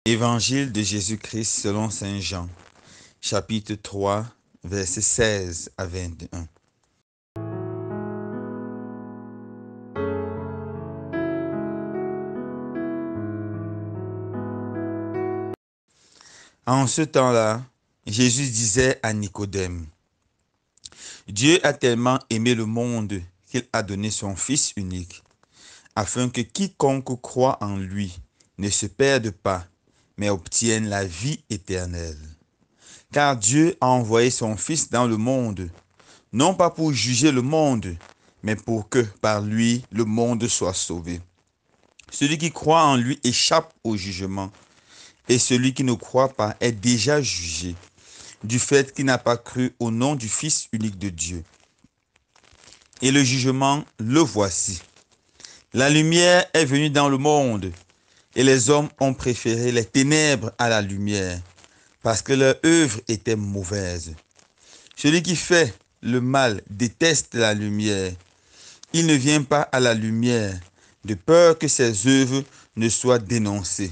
Évangile de Jésus-Christ selon saint Jean, chapitre 3, versets 16 à 21. En ce temps-là, Jésus disait à Nicodème, « Dieu a tellement aimé le monde qu'il a donné son Fils unique, afin que quiconque croit en lui ne se perde pas, mais obtienne la vie éternelle. Car Dieu a envoyé son Fils dans le monde, non pas pour juger le monde, mais pour que par lui le monde soit sauvé. Celui qui croit en lui échappe au jugement, et celui qui ne croit pas est déjà jugé, du fait qu'il n'a pas cru au nom du Fils unique de Dieu. Et le jugement, le voici. La lumière est venue dans le monde, et les hommes ont préféré les ténèbres à la lumière, parce que leur œuvre était mauvaise. Celui qui fait le mal déteste la lumière. Il ne vient pas à la lumière, de peur que ses œuvres ne soient dénoncées.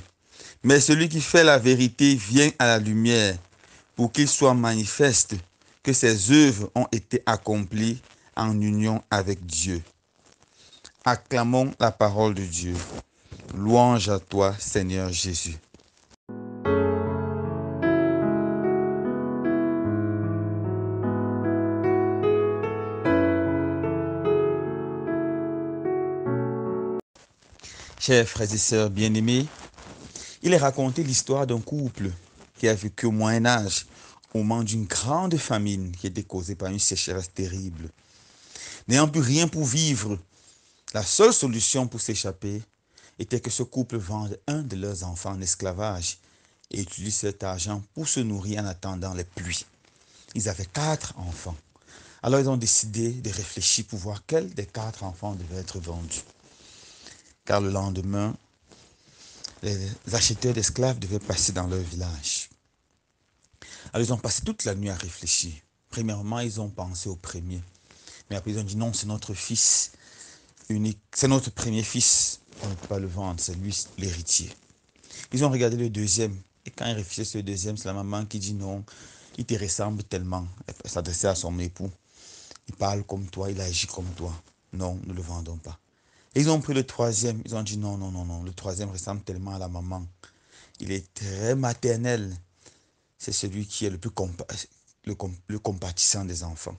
Mais celui qui fait la vérité vient à la lumière, pour qu'il soit manifeste que ses œuvres ont été accomplies en union avec Dieu. Acclamons la parole de Dieu. Louange à toi, Seigneur Jésus. Chers frères et sœurs bien-aimés, il est raconté l'histoire d'un couple qui a vécu au Moyen-Âge, au moment d'une grande famine qui était causée par une sécheresse terrible. N'ayant plus rien pour vivre, la seule solution pour s'échapper était que ce couple vende un de leurs enfants en esclavage et utilise cet argent pour se nourrir en attendant les pluies. Ils avaient 4 enfants. Alors ils ont décidé de réfléchir pour voir quel des 4 enfants devait être vendu. Car le lendemain, les acheteurs d'esclaves devaient passer dans leur village. Alors ils ont passé toute la nuit à réfléchir. Premièrement, ils ont pensé au premier. Mais après ils ont dit non, c'est notre fils unique, c'est notre premier fils. On ne peut pas le vendre, c'est lui l'héritier. Ils ont regardé le deuxième. Et quand ils réfléchissent sur le deuxième, c'est la maman qui dit non, il te ressemble tellement. Elle s'adressait à son époux. Il parle comme toi, il agit comme toi. Non, ne le vendons pas. Et ils ont pris le troisième. Ils ont dit non, non, non, non. Le troisième ressemble tellement à la maman. Il est très maternel. C'est celui qui est le compatissant des enfants.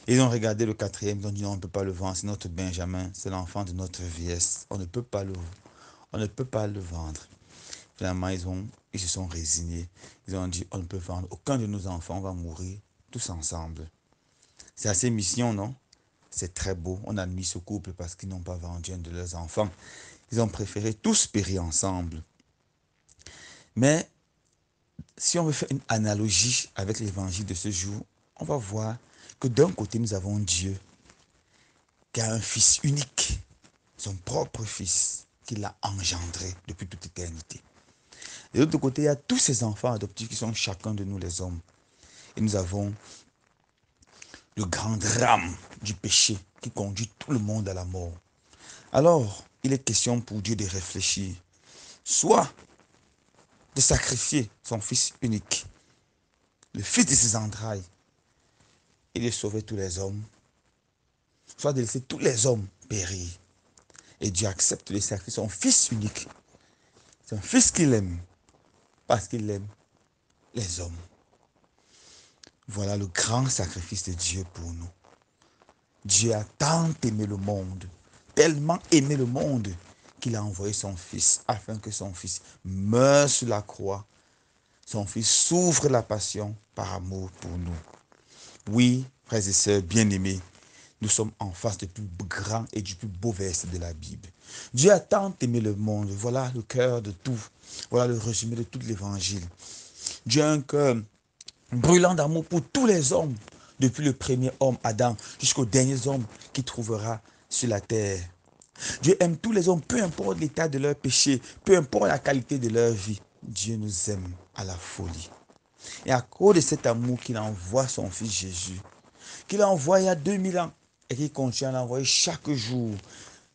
Et ils ont regardé le quatrième. Ils ont dit non, on ne peut pas le vendre. C'est notre Benjamin. C'est l'enfant de notre vieillesse. On ne peut pas le vendre. Finalement, ils se sont résignés. Ils ont dit, on ne peut vendre aucun de nos enfants, on va mourir tous ensemble. C'est assez mission, non? C'est très beau. On admire ce couple parce qu'ils n'ont pas vendu un de leurs enfants. Ils ont préféré tous périr ensemble. Mais si on veut faire une analogie avec l'évangile de ce jour, on va voir que d'un côté, nous avons Dieu qui a un fils unique, son propre fils, qu'il a engendré depuis toute éternité. De l'autre côté, il y a tous ces enfants adoptifs qui sont chacun de nous les hommes. Et nous avons le grand drame du péché qui conduit tout le monde à la mort. Alors, il est question pour Dieu de réfléchir. Soit de sacrifier son fils unique, le fils de ses entrailles, et de sauver tous les hommes. Soit de laisser tous les hommes périr. Et Dieu accepte de sacrifier son fils unique. C'est un fils qu'il aime, parce qu'il aime les hommes. Voilà le grand sacrifice de Dieu pour nous. Dieu a tant aimé le monde, tellement aimé le monde, qu'il a envoyé son Fils, afin que son Fils meure sur la croix. Son Fils souffre la passion par amour pour nous. Oui, frères et sœurs bien-aimés, nous sommes en face du plus grand et du plus beau verset de la Bible. Dieu a tant aimé le monde. Voilà le cœur de tout. Voilà le résumé de tout l'évangile. Dieu a un cœur brûlant d'amour pour tous les hommes, depuis le premier homme, Adam, jusqu'aux derniers hommes qu'il trouvera sur la terre. Dieu aime tous les hommes, peu importe l'état de leur péché, peu importe la qualité de leur vie. Dieu nous aime à la folie. Et à cause de cet amour qu'il envoie son Fils Jésus, qu'il a envoyé il y a 2000 ans, et qu'il continue à l'envoyer chaque jour,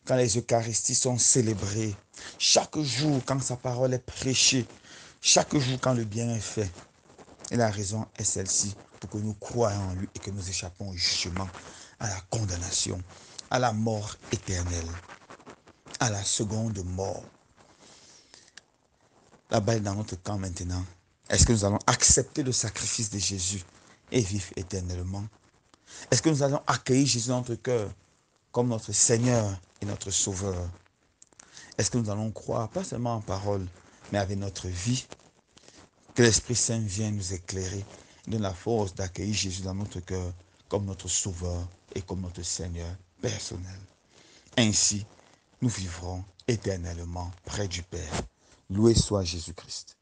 quand les Eucharisties sont célébrées, chaque jour, quand sa parole est prêchée, chaque jour quand le bien est fait. Et la raison est celle-ci, pour que nous croyions en lui et que nous échappons au jugement, à la condamnation, à la mort éternelle, à la seconde mort. La balle est dans notre camp maintenant. Est-ce que nous allons accepter le sacrifice de Jésus et vivre éternellement? Est-ce que nous allons accueillir Jésus dans notre cœur comme notre Seigneur et notre Sauveur? Est-ce que nous allons croire, pas seulement en parole, mais avec notre vie, que l'Esprit Saint vienne nous éclairer, donne la force d'accueillir Jésus dans notre cœur comme notre Sauveur et comme notre Seigneur personnel. Ainsi, nous vivrons éternellement près du Père. Loué soit Jésus-Christ.